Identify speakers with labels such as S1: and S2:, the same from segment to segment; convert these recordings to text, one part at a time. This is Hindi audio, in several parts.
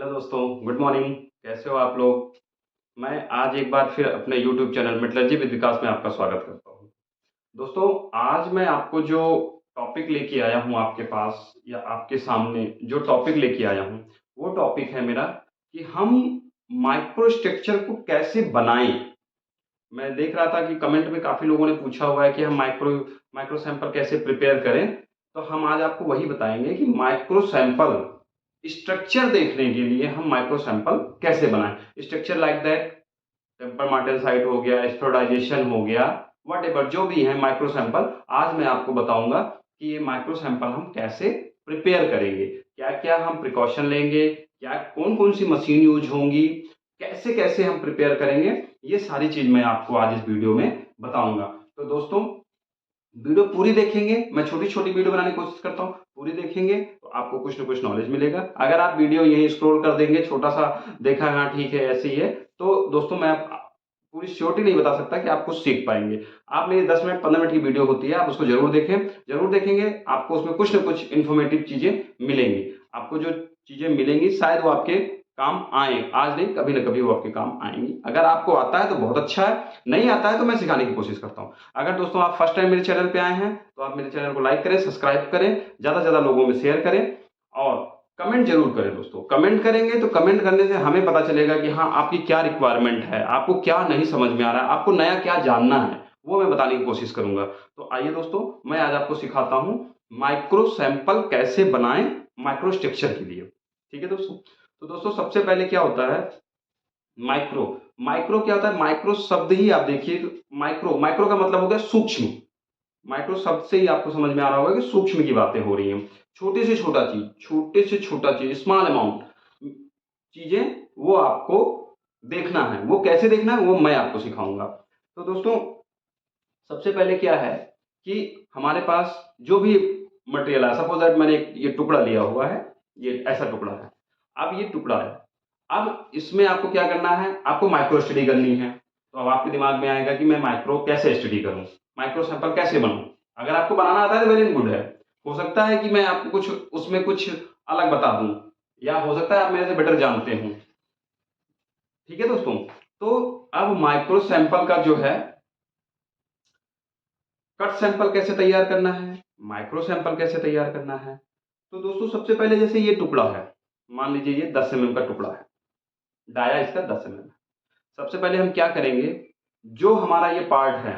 S1: हेलो दोस्तों, गुड मॉर्निंग। कैसे हो आप लोग? मैं आज एक बार फिर अपने यूट्यूब चैनल मेटलर्जी विद विकास में आपका स्वागत करता हूँ। दोस्तों, आज मैं आपको जो टॉपिक लेके आया हूँ आपके पास या आपके सामने जो टॉपिक लेके आया हूँ, वो टॉपिक है मेरा कि हम माइक्रो स्ट्रक्चर को कैसे बनाएँ? मैं देख रहा था कि कमेंट में काफ़ी लोगों ने पूछा हुआ है कि हम माइक्रो माइक्रो सैंपल कैसे प्रिपेयर करें? तो हम आज आपको वही बताएँगे कि माइक्रो सैंपल स्ट्रक्चर देखने के लिए हम माइक्रो सैंपल कैसे बनाएँ? स्ट्रक्चर लाइक दैट टेम्पर मार्टेसाइट हो गया, स्टरलाइज़ेशन हो गया, व्हाटएवर जो भी है माइक्रो सैंपल, आज मैं आपको बताऊँगा कि ये माइक्रो सैंपल हम कैसे प्रिपेयर करेंगे? क्या-क्या हम प्रिकॉशन लेंगे? क्या कौन-कौन सी मशीन यूज़ होंगी? कैसे-कैसे हम प्रिपेयर करेंगे? ये सारी चीज़ मैं आपको आज इस वीडियो में बताऊँगा। तो दोस्तों, वीडियो पूरी देखेंगे, मैं छोटी-छोटी वीडियो बनाने की कोशिश करता हूँ, पूरी देखेंगे तो आपको कुछ न कुछ नॉलेज मिलेगा। अगर आप वीडियो यहीं स्क्रॉल कर देंगे, छोटा-सा देखा हाँ ठीक है, ऐसे ही है, तो दोस्तों मैं पूरी श्योरिटी नहीं बता सकता कि आप कुछ सीख पाएँगे। आप मेरी 10 मिनट 15 मिनट की वीडियो होती है, आप उसको ज़रूर देखें, ज़रूर देखेंगे, आपको उसमें कुछ न कुछ इन्फॉर्मेटिव चीज़ें मिलेंगी। आपको जो चीज़ें मिलेंगी शायद वो आपके काम आएँ, आज नहीं कभी न कभी वो आपके काम आएँगी। अगर आपको आता है तो बहुत अच्छा है, नहीं आता है तो मैं सिखाने की कोशिश करता हूँ। अगर दोस्तों आप फर्स्ट टाइम मेरे चैनल पे आए हैं, तो आप मेरे चैनल को लाइक करें, सब्सक्राइब करें, ज़्यादा से ज़्यादा लोगों में शेयर करें और कमेंट ज़रूर करें दोस्तों। कमेंट करेंगे तो कमेंट करने से हमें पता चलेगा कि हाँ, आपकी क्या रिक्वायरमेंट है, आपको क्या नहीं समझ में आ रहा है, आपको नया क्या जानना है, वो मैं बताने की कोशिश करूँगा। तो आइए दोस्तों, मैं आज आपको सिखाता हूँ माइक्रो सैंपल कैसे बनाएँ माइक्रो स्ट्रक्चर के लिए। ठीक है दोस्तों? तो दोस्तों सबसे पहले क्या होता है माइक्रो, माइक्रो क्या होता है? माइक्रो शब्द ही आप देखिए माइक्रो, माइक्रो का मतलब हो गया सूक्ष्म। माइक्रो शब्द से ही आपको समझ में आ रहा होगा कि सूक्ष्म की बातें हो रही हैं। छोटे से छोटा चीज़, छोटे से छोटा चीज़, स्मॉल अमाउंट चीज़ें वो आपको देखना है। वो कैसे देखना है वो मैं आपको सिखाऊँगा। तो दोस्तों सबसे पहले क्या है कि हमारे पास जो भी मटेरियल है सपोज़ दैट मैंने ये टुकड़ा लिया हुआ है, ये ऐसा टुकड़ा है। अब ये टुकड़ा है, अब इसमें आपको क्या करना है, आपको माइक्रो स्टडी करनी है। तो अब आपके दिमाग में आएगा कि मैं माइक्रो कैसे स्टडी करूँ? माइक्रो सैंपल कैसे बनाऊँ? अगर आपको बनाना आता है तो वेल एंड गुड है। हो सकता है कि मैं आपको कुछ उसमें कुछ अलग बता दूँ या हो सकता है आप मेरे से बेटर जानते हों। ठीक है दोस्तों? तो अब माइक्रो सैंपल का जो है कट सैंपल कैसे तैयार करना है, माइक्रो सैंपल कैसे तैयार करना है। तो दोस्तों सबसे पहले जैसे ये टुकड़ा है, मान लीजिए ये 10 एमएम का टुकड़ा है, डाया इसका 10 एमएम है। सबसे पहले हम क्या करेंगे, जो हमारा ये पार्ट है,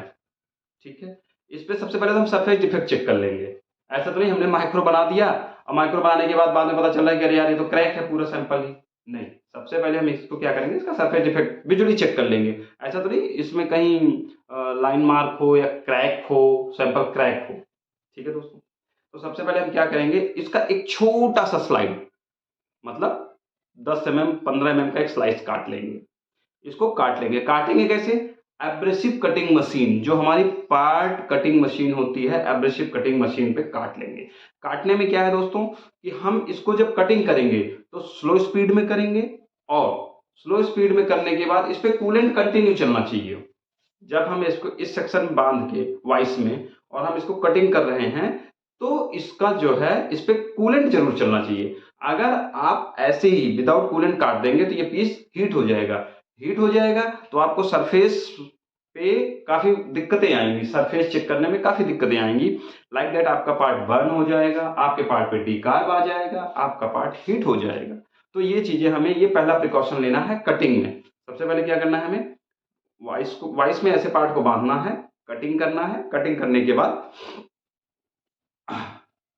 S1: ठीक है? इस पे सबसे पहले तो हम सरफेस डिफेक्ट चेक कर लेंगे। ऐसा तो नहीं हमने माइक्रो बना दिया और माइक्रो बनाने के बाद में पता चल रहा है कि अरे यार ये तो क्रैक है पूरा सैंपल ही। नहीं, सबसे पहले हम इसको क्या करेंगे, इसका सरफेस डिफेक्ट विजुअली चेक कर लेंगे। ऐसा तो नहीं इसमें कहीं लाइन मार्क हो या क्रैक हो, सैंपल क्रैक हो। ठीक है दोस्तों? तो सबसे पहले हम क्या करेंगे, इसका एक छोटा-सा स्लाइड मतलब 10 एमएम 15 एमएम का एक स्लाइस काट लेंगे। इसको काट लेंगे, काटेंगे कैसे? एब्रेसिव कटिंग मशीन जो हमारी पार्ट कटिंग मशीन होती है, एब्रेसिव कटिंग मशीन पे काट लेंगे। काटने में क्या है दोस्तों कि हम इसको जब कटिंग करेंगे तो स्लो स्पीड में करेंगे और स्लो स्पीड में करने के बाद इस पे कूलेंट कंटिन्यू चलना चाहिए। जब हम इसको इस सेक्शन में बांध के वाइस में और हम इसको कटिंग कर रहे हैं तो इसका जो है इस पे कूलेंट जरूर चलना चाहिए। अगर आप ऐसे ही विदाउट कूलेंट काट देंगे तो ये पीस हीट हो जाएगा। हीट हो जाएगा तो आपको सरफेस पे काफ़ी दिक्कतें आएँगी, सरफेस चेक करने में काफ़ी दिक्कतें आएँगी। लाइक दैट आपका पार्ट बर्न हो जाएगा, आपके पार्ट पे डिकार्ब आ जाएगा, आपका पार्ट हीट हो जाएगा। तो ये चीज़ें हमें ये पहला प्रिकॉशन लेना है कटिंग में। सबसे पहले क्या करना है हमें, वाइस में ऐसे पार्ट को बाँधना है, कटिंग करना है, कटिंग करने के बाद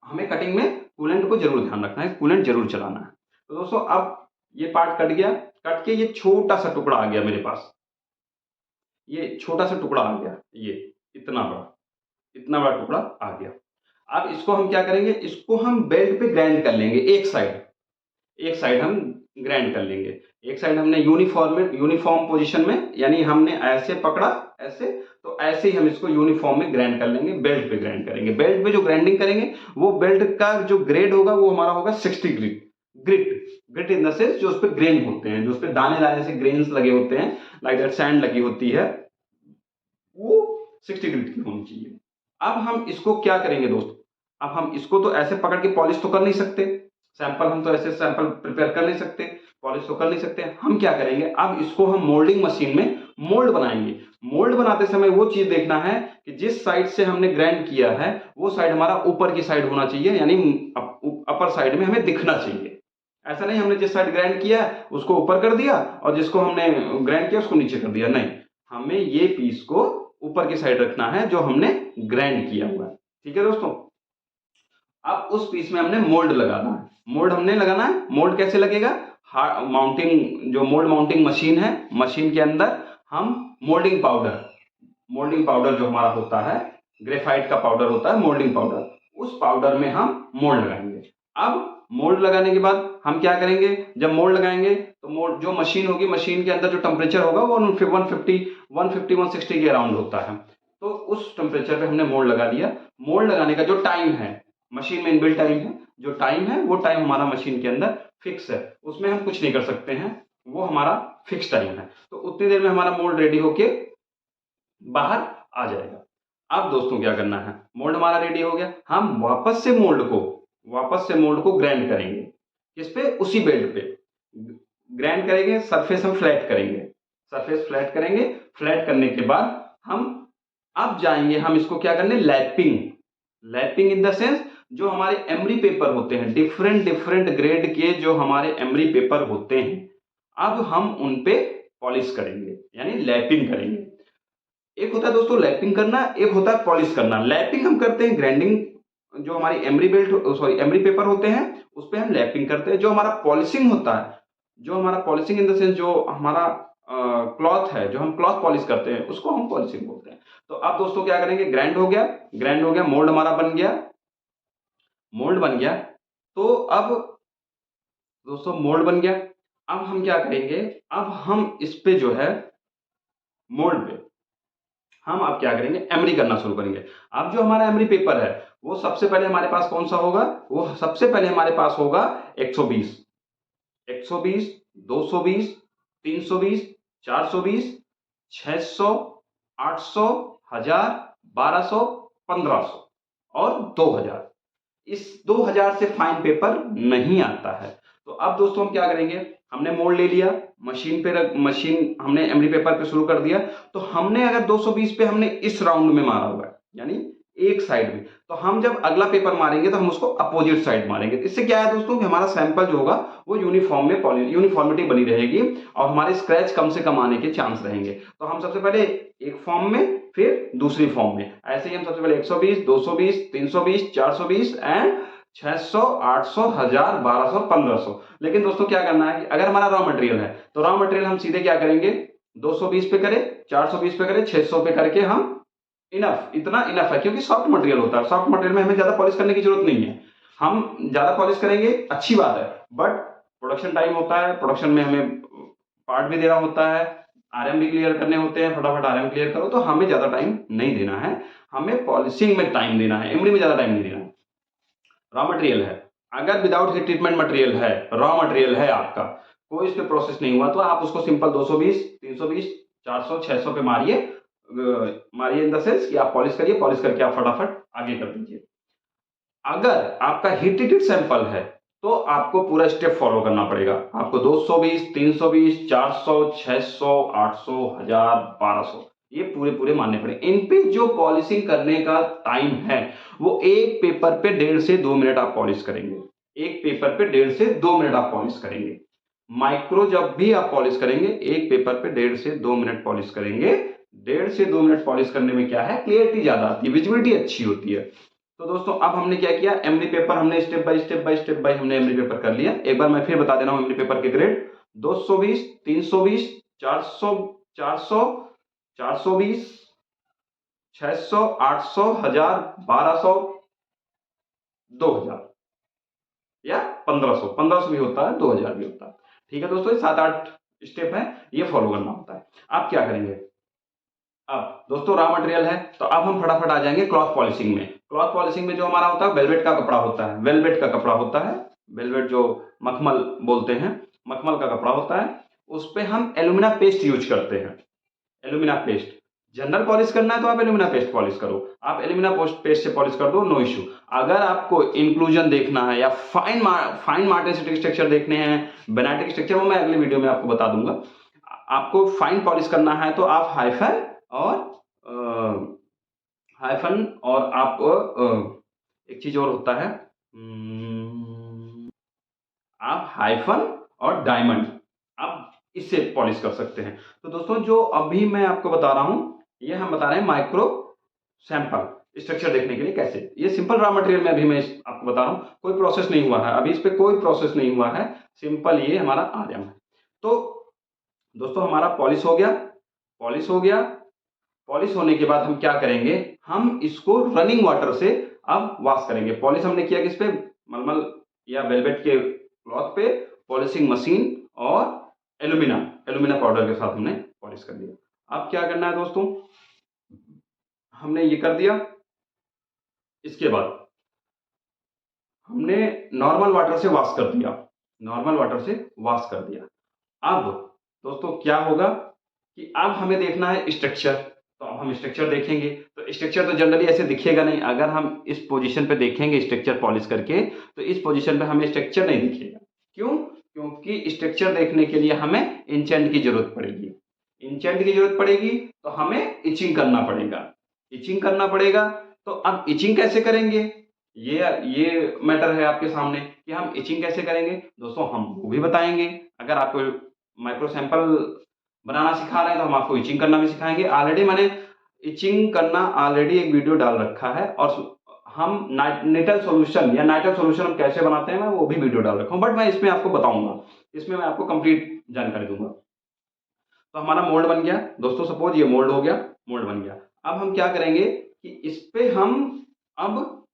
S1: हमें कटिंग में कूलेंट को ज़रूर ध्यान रखना है, कूलेंट ज़रूर चलाना है। तो दोस्तों अब ये पार्ट कट गया, कट के ये छोटा-सा टुकड़ा आ गया मेरे पास। ये छोटा-सा टुकड़ा आ गया, ये इतना बड़ा टुकड़ा आ गया। अब इसको हम क्या करेंगे, इसको हम बेल्ट पे ग्राइंड कर लेंगे एक साइड हम ग्राइंड कर लेंगे। एक साइड हमने यूनिफ़ॉर्म पोज़ीशन में यानी हमने ऐसे पकड़ा, ऐसे, तो ऐसे ही हम इसको यूनिफ़ॉर्म में ग्राइंड कर लेंगे, बेल्ट पे ग्राइंड करेंगे। बेल्ट पे जो ग्राइंडिंग करेंगे, वो बेल्ट का जो ग्रेड होगा वो हमारा होगा 60 grit. Grit grit in the sense जो उसपे ग्रेन होते हैं, जो उसपे दाने-दाने से ग्रेन्स लगे होते हैं, लाइक दैट सैंड लगी होती है, वो 60 ग्रिट की होनी चाहिए। अब हम इसको क्या करेंगे दोस्तों, अब हम इसको तो ऐसे पकड़ के पॉलिश तो कर नहीं सकते, सैंपल हम तो ऐसे सैंपल प्रिपेयर कर नहीं सकते, पॉलिश तो कर नहीं सकते। हम क्या करेंगे, अब इसको हम मोल्डिंग मशीन में मोल्ड बनाएंगे। मोल्ड बनाते समय वो चीज देखना है कि जिस साइड से हमने ग्राइंड किया है वो साइड हमारा ऊपर की साइड होना चाहिए, यानी अपर साइड में हमें दिखना चाहिए। ऐसा नहीं हमने जिस साइड ग्राइंड किया उसको ऊपर कर दिया और जिसको हमने ग्राइंड किया उसको नीचे कर दिया, नहीं, हमें ये पीस को ऊपर की साइड रखना है जो हमने ग्राइंड किया हुआ है। ठीक है दोस्तों, अब उस पीस में हमने मोल्ड लगाना है। मोल्ड हमने लगाना है, मोल्ड कैसे लगेगा, माउंटिंग जो मोल्ड माउंटिंग मशीन है, मशीन के अंदर हम मोल्डिंग पाउडर जो हमारा होता है, ग्रेफाइट का पाउडर होता है मोल्डिंग पाउडर, उस पाउडर में हम मोल्ड लगाएंगे। अब मोल्ड लगाने के बाद हम क्या करेंगे, जब मोल्ड लगाएंगे तो मोल्ड जो मशीन होगी, मशीन के अंदर जो टेम्परेचर होगा वो 150-160 के अराउंड होता है। तो उस टेम्परेचर पे हमने मोल्ड लगा दिया। मोल्ड लगाने का जो टाइम है, मशीन में इनबिल्ट टाइम है, जो टाइम है वो टाइम हमारा मशीन के अंदर फिक्स है, उसमें हम कुछ नहीं कर सकते हैं, वो हमारा फिक्स टाइम है। तो उतनी देर में हमारा मोल्ड रेडी होके बाहर आ जाएगा। अब दोस्तों क्या करना है, मोल्ड हमारा रेडी हो गया, हम वापस से मोल्ड को ग्राइंड करेंगे। किस पे, उसी बेल्ट पे ग्राइंड करेंगे, सरफेस हम फ्लैट करेंगे, सरफेस फ्लैट करेंगे। फ्लैट करने के बाद हम अब जाएंगे हम इसको क्या करने, लैपिंग इन द सेंस जो हमारे एमरी पेपर होते हैं, डिफरेंट डिफरेंट ग्रेड के जो हमारे एमरी पेपर होते हैं, अब हम उन पे पॉलिश करेंगे, यानी लैपिंग करेंगे। एक होता है दोस्तों लैपिंग करना, एक होता है पॉलिश करना। लैपिंग हम करते हैं ग्राइंडिंग, जो हमारी एमरी पेपर होते हैं उस पे हम लैपिंग करते हैं। जो हमारा पॉलिशिंग होता है, जो हमारा पॉलिशिंग इन द सेंस जो हमारा क्लॉथ है, जो हम क्लॉथ पॉलिश करते हैं उसको हम पॉलिशिंग बोलते हैं। तो अब दोस्तों क्या करेंगे, ग्राइंड हो गया, मोल्ड हमारा बन गया। तो अब दोस्तों मोल्ड बन गया, अब हम क्या करेंगे, अब हम इस पे जो है मोल्ड पे हम अब क्या करेंगे, एमरी करना शुरू करेंगे। अब जो हमारा एमरी पेपर है वो सबसे पहले हमारे पास कौन सा होगा, वो सबसे पहले हमारे पास होगा 120, 220, 320, 420, 600, 800, 1000, 1200, 1500 और 2000। इस 2000 से फाइन पेपर नहीं आता है। तो अब दोस्तों हम क्या करेंगे, हमने मोल्ड ले लिया, मशीन हमने एमरी पेपर पे शुरू कर दिया। तो हमने अगर 220 पे हमने इस राउंड में मारा हुआ है, यानी एक साइड में, तो हम जब अगला पेपर मारेंगे तो हम उसको अपोजिट साइड मारेंगे। इससे क्या है दोस्तों कि हमारा सैंपल जो होगा वो यूनिफॉर्मिटी बनी रहेगी और हमारे स्क्रैच कम से कम आने के चांस रहेंगे। तो हम सबसे पहले एक फॉर्म में, फिर दूसरी फॉर्म में, ऐसे ही हम सबसे पहले 120, 220, 320, 420 एंड 600, 800, 1000, 1200, 1500। लेकिन दोस्तों क्या करना है कि अगर हमारा रॉ मटेरियल है तो रॉ मटेरियल हम सीधे क्या करेंगे, 220 पे करें, 420 पे करें, 600 पे करके हम इतना इनफ है, क्योंकि सॉफ्ट मटेरियल होता है। सॉफ्ट मटेरियल में हमें ज्यादा पॉलिश करने की जरूरत नहीं है। हम ज्यादा पॉलिश करेंगे अच्छी बात है, बट प्रोडक्शन टाइम होता है, प्रोडक्शन में हमें पार्ट भी देना होता है, आरएम भी क्लियर करने होते हैं, फटाफट आरएम क्लियर करो। तो हमें ज्यादा टाइम नहीं देना है, हमें पॉलिशिंग में टाइम देना है, एमडी में ज्यादा टाइम नहीं देना है। रॉ मटेरियल है, अगर विदाउट हीट ट्रीटमेंट मटेरियल है, रॉ मटेरियल है आपका, कोई इस पे प्रोसेस नहीं हुआ, तो आप उसको सिंपल 220, 320, 400, 600 पे मारिए इन द सेंस कि आप पॉलिश करिए, पॉलिश करके आप फटाफट आगे कर दीजिए। अगर आपका हीट ट्रीटेड सैंपल है तो आपको पूरा स्टेप फॉलो करना पड़ेगा। आपको 220, 320, 400, 600, 800, 1000, 1200 ये पूरे मानने पड़े। इन पे जो पॉलिशिंग करने का टाइम है वो एक पेपर पे 1.5 से 2 मिनट आप पॉलिश करेंगे। एक पेपर पे 1.5 से 2 मिनट आप पॉलिश करेंगे। माइक्रो जब भी आप पॉलिश करेंगे एक पेपर पे 1.5 से 2 मिनट पॉलिश करेंगे। 1.5 से 2 मिनट पॉलिश करने में क्या है, क्लियरिटी ज्यादा आती है, विजिबिलिटी अच्छी होती है। तो दोस्तों अब हमने क्या किया, एमरी पेपर हमने स्टेप बाय हमने एमरी पेपर कर लिया। एक बार मैं फिर बता दे रहा हूं एमरी पेपर के ग्रेड, 220, 320, 400, 420, 600, 800, 1000, 1200, 2000 या 1500 भी होता है, 2000 भी होता है। ठीक है दोस्तों, ये 7-8 स्टेप है, ये फॉलो करना होता है। आप क्या करेंगे, अब दोस्तों रॉ मटेरियल है तो अब हम फटाफट आ जाएंगे क्लॉथ पॉलिशिंग में। क्लॉथ पॉलिशिंग में जो हमारा होता है वेलवेट का कपड़ा होता है, वेलवेट जो मखमल बोलते हैं, मखमल का कपड़ा होता है, उस पे हम एल्यूमिना पेस्ट यूज करते हैं। एल्यूमिना पेस्ट जनरल पॉलिश करना है तो आप एल्यूमिना पेस्ट पॉलिश करो, आप एल्यूमिना पेस्ट से पॉलिश कर दो, नो इश्यू। अगर आपको इंक्लूजन देखना है या फाइन मार्टेंसिटिक स्ट्रक्चर देखने हैं, बेनाटिक स्ट्रक्चर, वो मैं अगले वीडियो में आपको बता दूंगा। आपको फाइन पॉलिश करना है तो आप हाइफन और आप एक चीज और होता है, आप हाइफन और डायमंड, आप इससे पॉलिश कर सकते हैं। तो दोस्तों जो अभी मैं आपको बता रहा हूं, ये हम बता रहे हैं माइक्रो सैंपल स्ट्रक्चर देखने के लिए कैसे। ये सिंपल रॉ मटेरियल में अभी मैं आपको बता रहा हूं, कोई प्रोसेस नहीं हुआ है अभी, इस पे कोई प्रोसेस नहीं हुआ है, सिंपल ये हमारा आरएम है। तो दोस्तों हमारा पॉलिश हो गया, पॉलिश हो गया। पॉलिश होने के बाद हम क्या करेंगे, हम इसको रनिंग वाटर से अब वॉश करेंगे। पॉलिश हमने किया किस पे, मलमल या वेलवेट के क्लॉथ पे, पॉलिशिंग मशीन और एल्यूमिना पाउडर के साथ हमने पॉलिश कर दिया। अब क्या करना है दोस्तों, हमने ये कर दिया, इसके बाद हमने नॉर्मल वाटर से वॉश कर दिया, नॉर्मल वाटर से वॉश कर दिया। अब दोस्तों क्या होगा कि अब हमें देखना है स्ट्रक्चर, तो अब हम स्ट्रक्चर देखेंगे। तो स्ट्रक्चर तो जनरली ऐसे दिखेगा नहीं, अगर हम इस पोजीशन पे देखेंगे स्ट्रक्चर पॉलिश करके, तो इस पोजीशन पे हमें स्ट्रक्चर नहीं दिखेगा। क्यों? क्योंकि स्ट्रक्चर देखने के लिए हमें इंचेंट की जरूरत पड़ेगी, इंचेंट की जरूरत पड़ेगी तो हमें इचिंग करना पड़ेगा, इचिंग करना पड़ेगा। तो अब इचिंग कैसे करेंगे, ये मैटर है आपके सामने कि हम इचिंग कैसे करेंगे। दोस्तों हम वो भी बताएंगे, अगर आपको माइक्रो सैंपल बनाना सिखा रहे हैं तो हम आपको इचिंग करना भी सिखाएंगे। ऑलरेडी मैंने इचिंग करना ऑलरेडी एक वीडियो डाल रखा है, और हम नाइट्रल सॉल्यूशन या नाइट्रल सॉल्यूशन हम कैसे बनाते हैं मैं वो भी वीडियो डाल रखा हूँ, बट मैं इसमें आपको बताऊंगा, इसमें मैं आपको कंप्लीट जानकारी दूंगा। तो हमारा मोल्ड बन गया दोस्तों, सपोज ये मोल्ड हो गया, मोल्ड बन गया। अब हम क्या करेंगे कि इस पे हम अब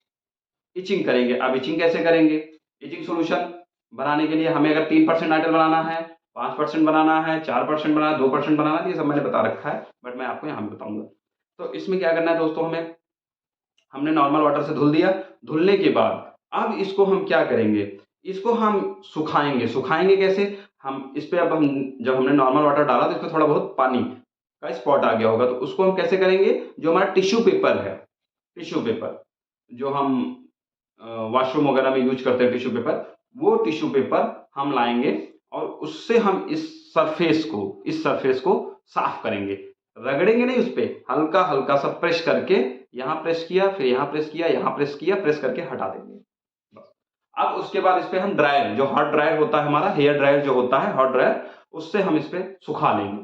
S1: इचिंग करेंगे। अब इचिंग कैसे करेंगे, इचिंग सॉल्यूशन बनाने के लिए हमें अगर 3% नाइट्रल बनाना है, 5% बनाना है, 4% बनाना है, 2% बनाना है, ये सब मैंने बता रखा है, बट मैं आपको यहाँ बताऊंगा। तो इसमें क्या करना है दोस्तों, हमने नॉर्मल वाटर से धुल दिया, धुलने के बाद अब इसको हम क्या करेंगे, इसको हम सुखाएंगे। सुखाएंगे कैसे, हम इस पे अब हम जब हमने नॉर्मल वाटर डाला तो इसमें थोड़ा बहुत पानी का स्पॉट आ गया होगा, तो उसको हम कैसे करेंगे, जो हमारा टिश्यू पेपर है, टिश्यू पेपर जो हम वॉशरूम वगैरह में यूज करते हैं टिश्यू पेपर, वो टिश्यू पेपर हम लाएंगे और उससे हम इस सरफेस को साफ करेंगे। रगड़ेंगे नहीं, उस पे हल्का हल्का सा प्रेस करके, यहाँ प्रेस किया, फिर यहाँ प्रेस किया, यहाँ प्रेस किया, प्रेस करके हटा देंगे बस। अब उसके बाद इस पे हम ड्रायर, जो हॉट ड्रायर होता है हमारा, हेयर ड्रायर जो होता है हॉट ड्रायर, उससे हम इस पे सुखा लेंगे।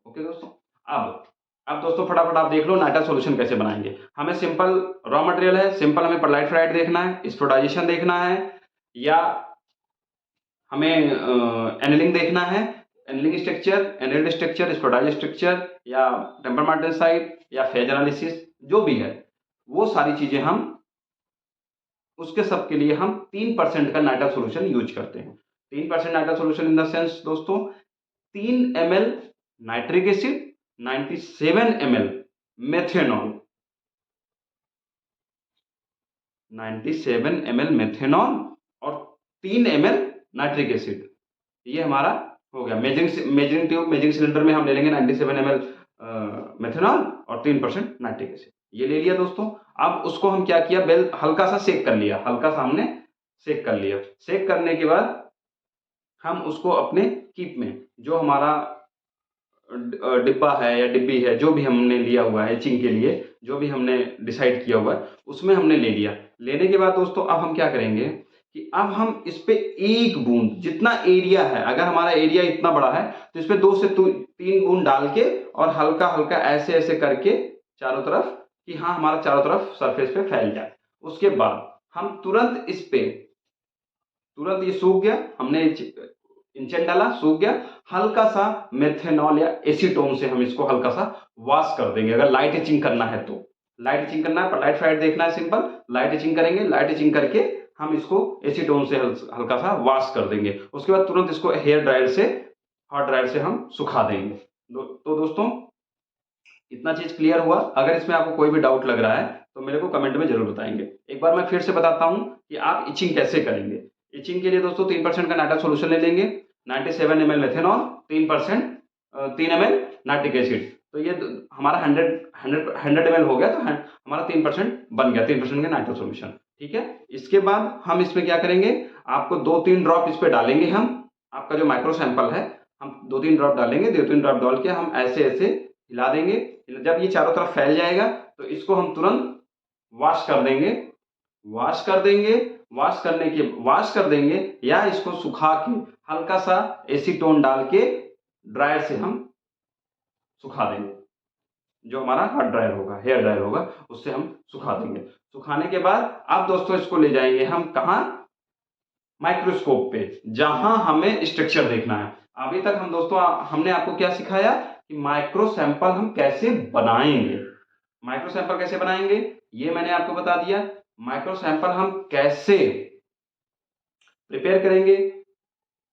S1: ओके दोस्तों, अब दोस्तों फटाफट आप देख लो नाइट्रल सॉल्यूशन कैसे बनाएंगे। हमें सिंपल रॉ मटेरियल है, सिंपल हमें परलाइट फ्लाइट देखना है, स्पोडाइजेशन देखना है, या हमें एनिलिंग देखना है, annealing structure, annealed structure, spheroidize structure, या टेम्पर मार्टेंसाइट, या फेज एनालिसिस, जो भी है वो सारी चीजें हम उसके सब के लिए हम 3% का नाइट्रल सॉल्यूशन यूज करते हैं। 3% nitrile solution in the sense दोस्तों 3 ml nitric acid, 97 ml methanol, 97 ml methanol और 3 ml नाइट्रिक एसिड, ये हमारा हो गया। मेजरिंग ट्यूब, मेजरिंग सिलेंडर में हम ले लेंगे 97 ml मेथेनॉल और 3% नाइट्रिक एसिड, ये ले लिया दोस्तों। अब उसको हम क्या किया, बेल हल्का सा सेक कर लिया, हल्का सा हमने सेक कर लिया। सेक करने के बाद हम उसको अपने कीप में, जो हमारा डिब्बा है या डिब्बी है, जो भी हमने लिया हुआ है इचिंग के लिए, जो भी हमने डिसाइड किया हुआ है, उसमें हमने ले लिया। लेने के बाद दोस्तों अब हम क्या करेंगे कि अब हम इस पे एक बूंद, जितना एरिया है, अगर हमारा एरिया इतना बड़ा है तो इस पे 2 से 3 बूंद डाल के और हल्का हल्का ऐसे ऐसे करके चारों तरफ, कि हाँ हमारा चारों तरफ सरफेस पे फैल जाए। उसके बाद हम तुरंत इस पे, तुरंत ये सूख गया, हमने इंचेंट डाला, सूख गया, हल्का सा मेथेनॉल या एसीटोन से हम इसको हल्का सा वॉश कर देंगे। अगर लाइट इचिंग करना है तो लाइट इचिंग करना है, पर लाइट फ्लाइट देखना है सिंपल, लाइट इचिंग करेंगे। लाइट इचिंग करके हम इसको एसीटोन से हल्का सा वॉश कर देंगे। उसके बाद तुरंत इसको हेयर ड्रायर से, हॉट ड्रायर से हम सुखा देंगे। तो दोस्तों इतना चीज क्लियर हुआ। अगर इसमें आपको कोई भी डाउट लग रहा है तो मेरे को कमेंट में जरूर बताएंगे। एक बार मैं फिर से बताता हूं कि आप इचिंग कैसे करेंगे। इचिंग के लिए दोस्तों 3% का नाइट्रल सॉल्यूशन ले लेंगे, 97 ml methanol, 3 ml nitric acid. तो ये हमारा 100 ml हो गया, तो हमारा 3% बन गया, 3% का नाइट्रो सॉल्यूशन। ठीक है, इसके बाद हम इसमें क्या करेंगे, आपको 2-3 ड्रॉप इस पे डालेंगे हम, आपका जो माइक्रो सैंपल है हम 2-3 ड्रॉप डालेंगे, 2-3 ड्रॉप डाल के हम ऐसे ऐसे हिला देंगे। जब ये चारों तरफ फैल जाएगा तो इसको हम तुरंत वॉश कर देंगे, वॉश कर देंगे, वॉश कर देंगे, या इसको सुखा के हल्का सा एसीटोन डाल के ड्रायर से हम सुखा देंगे। जो हमारा हार्ड ड्रायर होगा, हेयर ड्रायर होगा, उससे हम सुखा देंगे। सुखाने के बाद अब दोस्तों इसको ले जाएंगे हम कहाँ, माइक्रोस्कोप पे, जहां हमें स्ट्रक्चर देखना है। अभी तक हम दोस्तों हमने आपको क्या सिखाया कि माइक्रो सैंपल हम कैसे बनाएंगे। माइक्रो सैंपल कैसे बनाएंगे ये मैंने आपको बता दिया। माइक्रो सैंपल हम कैसे प्रिपेयर करेंगे,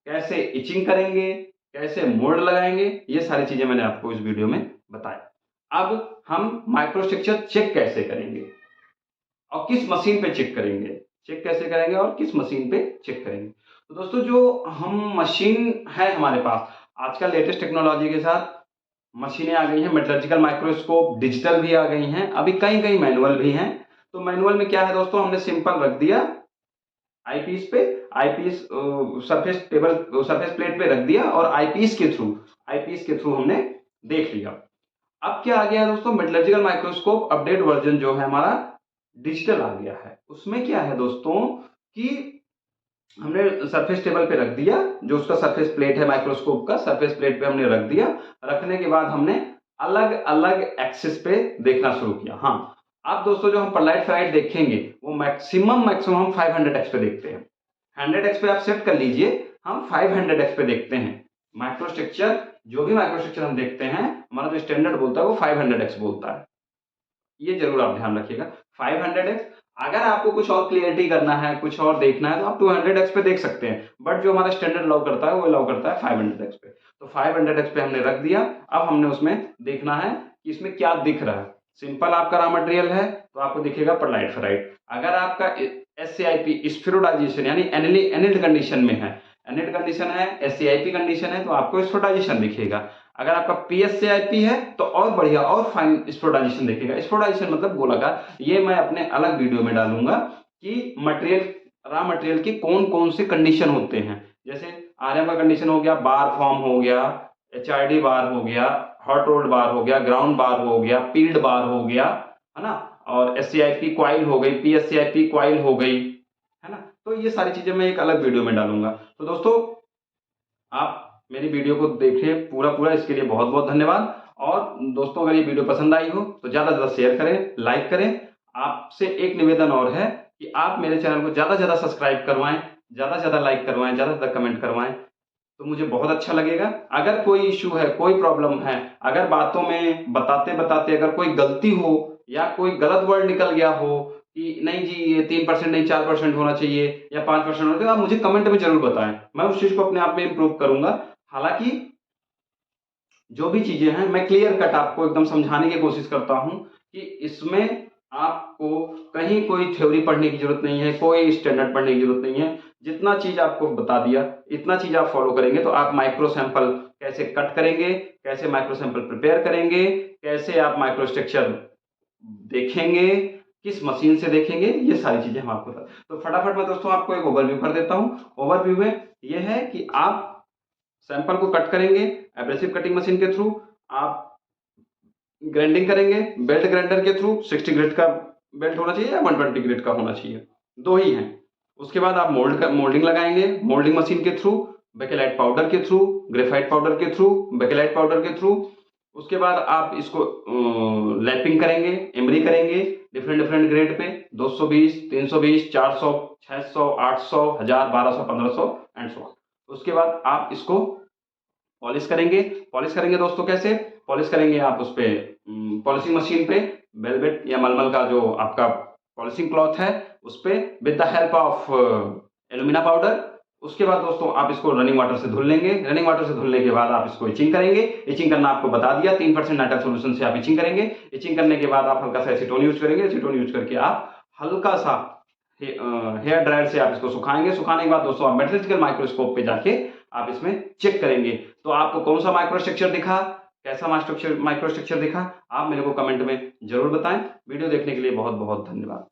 S1: कैसे इचिंग करेंगे, कैसे मोल्ड लगाएंगे, ये सारी चीजें मैंने आपको इस वीडियो में बताया। अब हम माइक्रो स्ट्रक्चर चेक कैसे करेंगे और किस मशीन पे चेक करेंगे, चेक कैसे करेंगे और किस मशीन पे चेक करेंगे। तो दोस्तों जो हम मशीन है हमारे पास, आजकल लेटेस्ट टेक्नोलॉजी के साथ मशीनें आ गई हैं, मेटलर्जिकल माइक्रोस्कोप डिजिटल भी आ गई हैं, अभी कई कई मैनुअल भी हैं। तो मैनुअल में क्या है दोस्तों, हमने सिंपल रख दिया आईपीस पे, आईपीस सरफेस प्लेट पे रख दिया और आईपीस के थ्रू हमने देख लिया। अब क्या आ गया है दोस्तों, मेटलर्जिकल माइक्रोस्कोप अपडेट वर्जन जो है हमारा डिजिटल आ गया है। उसमें क्या है दोस्तों कि हमने सरफेस टेबल पे रख दिया, जो उसका सरफेस प्लेट है माइक्रोस्कोप का, सरफेस प्लेट पे हमने रख दिया। रखने के बाद हमने अलग अलग एक्सिस पे देखना शुरू किया। हाँ, अब दोस्तों जो हम परलाइट फेराइट देखेंगे वो मैक्सिमम हम 500x पे देखते हैं। 100x पे आप सेट कर लीजिए, हम 500x पे देखते हैं। माइक्रोस्ट्रक्चर, जो भी माइक्रोस्ट्रक्चर हम देखते हैं, हमारा जो स्टैंडर्ड बोलता है वो 500x बोलता है, ये जरूर आप ध्यान रखिएगा 500x। अगर आपको कुछ और क्लियरिटी करना है, कुछ और देखना है, तो आप 200x पे देख सकते हैं, बट जो हमारा स्टैंडर्ड अलाउ करता है वो अलाउ करता है 500x पे। तो 500x पे हमने रख दिया। अब हमने उसमें देखना है कि इसमें क्या दिख रहा है। सिंपल आपका रॉ मटेरियल है तो आपको दिखेगा परलाइट फेराइट। अगर आपका SCIP स्फेरोडाइजेशन यानी एनिल्ड कंडीशन में है, एनिल्ड कंडीशन है, SCIP कंडीशन है, तो आपको स्फेरोडाइजेशन दिखेगा। अगर आपका PSCIP है तो और बढ़िया और फाइन स्फेरोडाइजेशन दिखेगा। स्फेरोडाइजेशन मतलब गोलाकार। ये मैं अपने अलग वीडियो में डालूंगा कि मटेरियल, रॉ मटेरियल के कौन कौन से कंडीशन होते हैं। जैसे RM का कंडीशन हो गया, बार फॉर्म हो गया, HRD बार हो गया, हॉट रोल्ड बार हो गया, ग्राउंड बार हो गया, पील्ड बार हो गया, है ना, और SCIP क्वाइल हो गई, PSCIP क्वाइल हो गई, है ना। तो ये सारी चीजें मैं एक अलग वीडियो में डालूंगा। तो दोस्तों आप मेरी वीडियो को देखें पूरा, इसके लिए बहुत बहुत धन्यवाद। और दोस्तों अगर ये वीडियो पसंद आई हो तो ज्यादा से ज्यादा शेयर करें, लाइक करें। आपसे एक निवेदन और है कि आप मेरे चैनल को ज्यादा से ज्यादा सब्सक्राइब करवाएं, ज्यादा से ज्यादा लाइक करवाएं, ज्यादा से ज्यादा कमेंट करवाएं, तो मुझे बहुत अच्छा लगेगा। अगर कोई इश्यू है, कोई प्रॉब्लम है, अगर बातों में बताते बताते अगर कोई गलती हो या कोई गलत वर्ड निकल गया हो कि नहीं जी ये 3% नहीं 4% होना चाहिए या 5% होना चाहिए, आप मुझे कमेंट में जरूर बताएं। मैं उस चीज को अपने आप में इंप्रूव करूंगा। हालांकि जो भी चीजें हैं मैं क्लियर कट आपको एकदम समझाने की कोशिश करता हूं कि इसमें आपको कहीं कोई थ्योरी पढ़ने की जरूरत नहीं है, कोई स्टैंडर्ड पढ़ने की जरूरत नहीं है। जितना चीज आपको बता दिया, इतना चीज आप फॉलो करेंगे तो आप माइक्रो सैंपल कैसे कट करेंगे, कैसे माइक्रो सैंपल प्रिपेयर करेंगे, कैसे आप माइक्रो स्ट्रक्चर देखेंगे, किस मशीन से देखेंगे, ये सारी चीजें हम आपको बता। तो फटाफट मैं दोस्तों आपको एक ओवरव्यू कर देता हूं। ओवरव्यू में ये है कि आप सैंपल को कट करेंगे एब्रेसिव कटिंग मशीन के थ्रू, आप ग्राइंडिंग करेंगे बेल्ट ग्राइंडर के थ्रू। 60 ग्रेड का बेल्ट होना चाहिए या 120 ग्रेड का होना चाहिए, दो ही हैं। उसके बाद आप मोल्डिंग लगाएंगे मोल्डिंग मशीन के थ्रू, बेकेलाइट पाउडर के थ्रू, ग्रेफाइट पाउडर के थ्रू, बेकेलाइट पाउडर के थ्रू। उसके बाद आप इसको लैपिंग करेंगे, एमरी करेंगे different grade pay, 220, 320, 400, 600, 800, 1000, 1200, 1500 and so. उसके बाद आप इसको पॉलिश करेंगे दोस्तों। कैसे पॉलिश करेंगे, आप उस पे पॉलिशिंग मशीन पे वेलवेट या मलमल का जो आपका पॉलिशिंग क्लॉथ है उस पे with the help of alumina powder. उसके बाद दोस्तों आप इसको रनिंग वाटर से धुल लेंगे। रनिंग वाटर से धुलने के बाद आप इसको इचिंग करेंगे। इचिंग करना आपको बता दिया, 3% नाइट्रल सोल्यूशन से आप इचिंग करेंगे। इचिंग करने के बाद आप हल्का सा एसीटोन यूज करेंगे। एसीटोन यूज करके आप हल्का सा हेयर ड्रायर से आप इसको सुखाएंगे। सुखाने के बाद दोस्तों आप मेटलर्जिकल माइक्रोस्कोप पे जाके आप इसमें चेक करेंगे। तो आपको कौन सा माइक्रो स्ट्रक्चर दिखा, कैसा माइक्रो स्ट्रक्चर दिखा, आप मेरे को कमेंट में ज़रूर बताएँ। वीडियो देखने के लिए बहुत-बहुत धन्यवाद।